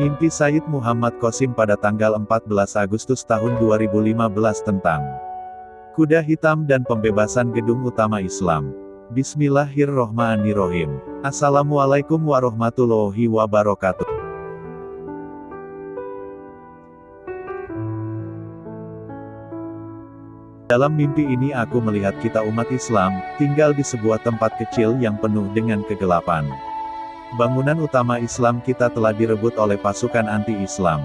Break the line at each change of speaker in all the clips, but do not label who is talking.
Mimpi Sayyid Muhammad Qasim pada tanggal 14 Agustus tahun 2015 tentang kuda hitam dan pembebasan gedung utama Islam. Bismillahirrohmanirrohim. Assalamualaikum warahmatullahi wabarakatuh. Dalam mimpi ini aku melihat kita umat Islam, tinggal di sebuah tempat kecil yang penuh dengan kegelapan. Bangunan utama Islam kita telah direbut oleh pasukan anti-Islam.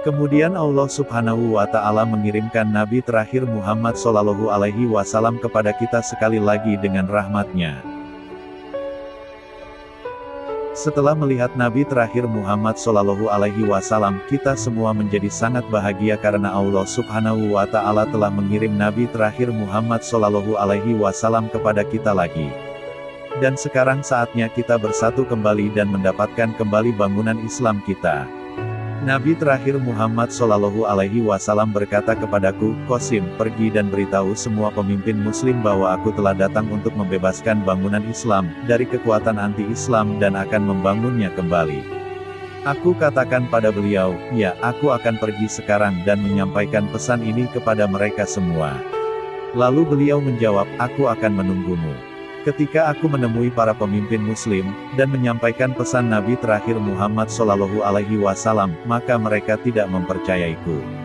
Kemudian Allah Subhanahu wa Ta'ala mengirimkan Nabi terakhir Muhammad Shallallahu Alaihi Wasallam kepada kita sekali lagi dengan rahmatnya. Setelah melihat Nabi terakhir Muhammad Shallallahu Alaihi Wasallam, kita semua menjadi sangat bahagia karena Allah Subhanahu wa Ta'ala telah mengirim Nabi terakhir Muhammad Shallallahu Alaihi Wasallam kepada kita lagi. Dan sekarang saatnya kita bersatu kembali dan mendapatkan kembali bangunan Islam kita. Nabi terakhir Muhammad Shallallahu Alaihi Wasallam berkata kepadaku, Qasim, pergi dan beritahu semua pemimpin Muslim bahwa aku telah datang untuk membebaskan bangunan Islam dari kekuatan anti-Islam dan akan membangunnya kembali. Aku katakan pada beliau, ya, aku akan pergi sekarang dan menyampaikan pesan ini kepada mereka semua. Lalu beliau menjawab, aku akan menunggumu. Ketika aku menemui para pemimpin Muslim, dan menyampaikan pesan Nabi terakhir Muhammad Shallallahu Alaihi Wasallam, maka mereka tidak mempercayaiku.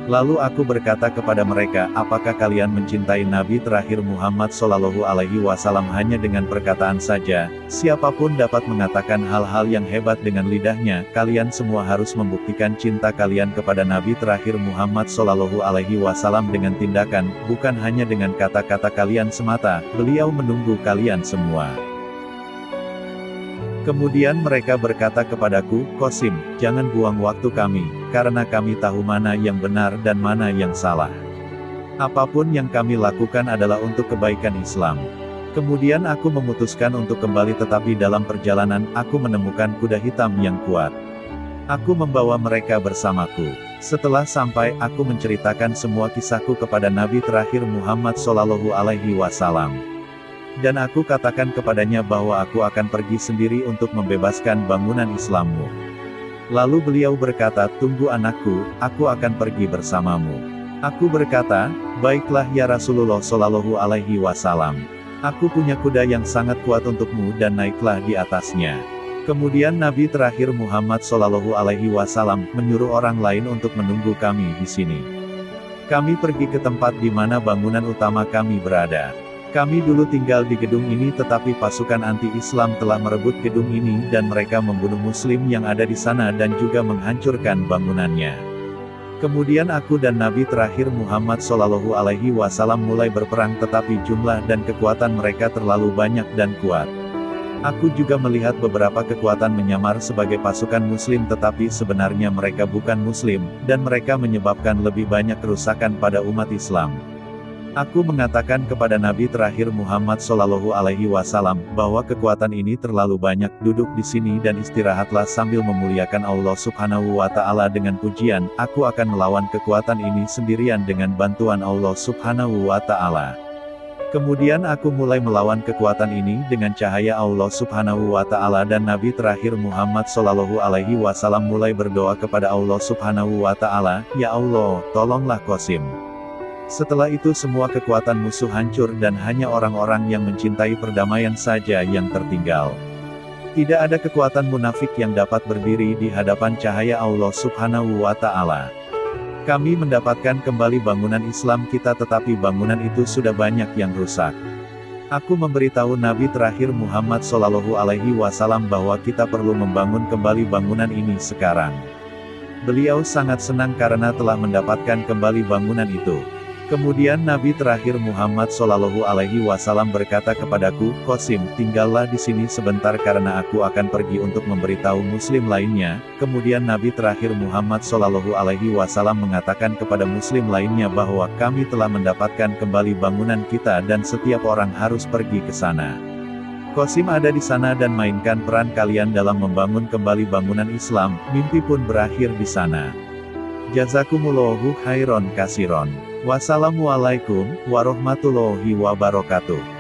Lalu aku berkata kepada mereka, apakah kalian mencintai Nabi terakhir Muhammad Shallallahu Alaihi Wasallam hanya dengan perkataan saja? Siapapun dapat mengatakan hal-hal yang hebat dengan lidahnya, kalian semua harus membuktikan cinta kalian kepada Nabi terakhir Muhammad Shallallahu Alaihi Wasallam dengan tindakan, bukan hanya dengan kata-kata kalian semata. Beliau menunggu kalian semua. Kemudian mereka berkata kepadaku, Qasim, jangan buang waktu kami, karena kami tahu mana yang benar dan mana yang salah. Apapun yang kami lakukan adalah untuk kebaikan Islam. Kemudian aku memutuskan untuk kembali, tetapi dalam perjalanan, aku menemukan kuda hitam yang kuat. Aku membawa mereka bersamaku. Setelah sampai, aku menceritakan semua kisahku kepada Nabi terakhir Muhammad Shallallahu Alaihi Wasallam. Dan aku katakan kepadanya bahwa aku akan pergi sendiri untuk membebaskan bangunan Islammu. Lalu beliau berkata, tunggu anakku, aku akan pergi bersamamu. Aku berkata, baiklah ya Rasulullah Shallallahu Alaihi Wasallam. Aku punya kuda yang sangat kuat untukmu dan naiklah di atasnya. Kemudian Nabi terakhir Muhammad Shallallahu Alaihi Wasallam menyuruh orang lain untuk menunggu kami di sini. Kami pergi ke tempat di mana bangunan utama kami berada. Kami dulu tinggal di gedung ini, tetapi pasukan anti-Islam telah merebut gedung ini dan mereka membunuh Muslim yang ada di sana dan juga menghancurkan bangunannya. Kemudian aku dan Nabi terakhir Muhammad Shallallahu Alaihi Wasallam mulai berperang, tetapi jumlah dan kekuatan mereka terlalu banyak dan kuat. Aku juga melihat beberapa kekuatan menyamar sebagai pasukan Muslim, tetapi sebenarnya mereka bukan Muslim, dan mereka menyebabkan lebih banyak kerusakan pada umat Islam. Aku mengatakan kepada Nabi terakhir Muhammad Shallallahu Alaihi Wasallam bahwa kekuatan ini terlalu banyak. Duduk di sini dan istirahatlah sambil memuliakan Allah Subhanahu wa Ta'ala dengan pujian. Aku akan melawan kekuatan ini sendirian dengan bantuan Allah Subhanahu wa Ta'ala. Kemudian aku mulai melawan kekuatan ini dengan cahaya Allah Subhanahu wa Ta'ala, dan Nabi terakhir Muhammad Shallallahu Alaihi Wasallam mulai berdoa kepada Allah Subhanahu wa Ta'ala, ya Allah, tolonglah Qasim. Setelah itu semua kekuatan musuh hancur dan hanya orang-orang yang mencintai perdamaian saja yang tertinggal. Tidak ada kekuatan munafik yang dapat berdiri di hadapan cahaya Allah Subhanahu wa Ta'ala. Kami mendapatkan kembali bangunan Islam kita, tetapi bangunan itu sudah banyak yang rusak. Aku memberitahu Nabi terakhir Muhammad Shallallahu Alaihi Wasallam bahwa kita perlu membangun kembali bangunan ini sekarang. Beliau sangat senang karena telah mendapatkan kembali bangunan itu. Kemudian Nabi terakhir Muhammad Shallallahu Alaihi Wasallam berkata kepadaku, Qasim, tinggallah di sini sebentar karena aku akan pergi untuk memberitahu Muslim lainnya. Kemudian Nabi terakhir Muhammad Shallallahu Alaihi Wasallam mengatakan kepada Muslim lainnya bahwa kami telah mendapatkan kembali bangunan kita dan setiap orang harus pergi ke sana. Qasim ada di sana dan mainkan peran kalian dalam membangun kembali bangunan Islam. Mimpi pun berakhir di sana. Jazakumullahu khairon kasiron. Wassalamualaikum warahmatullahi wabarakatuh.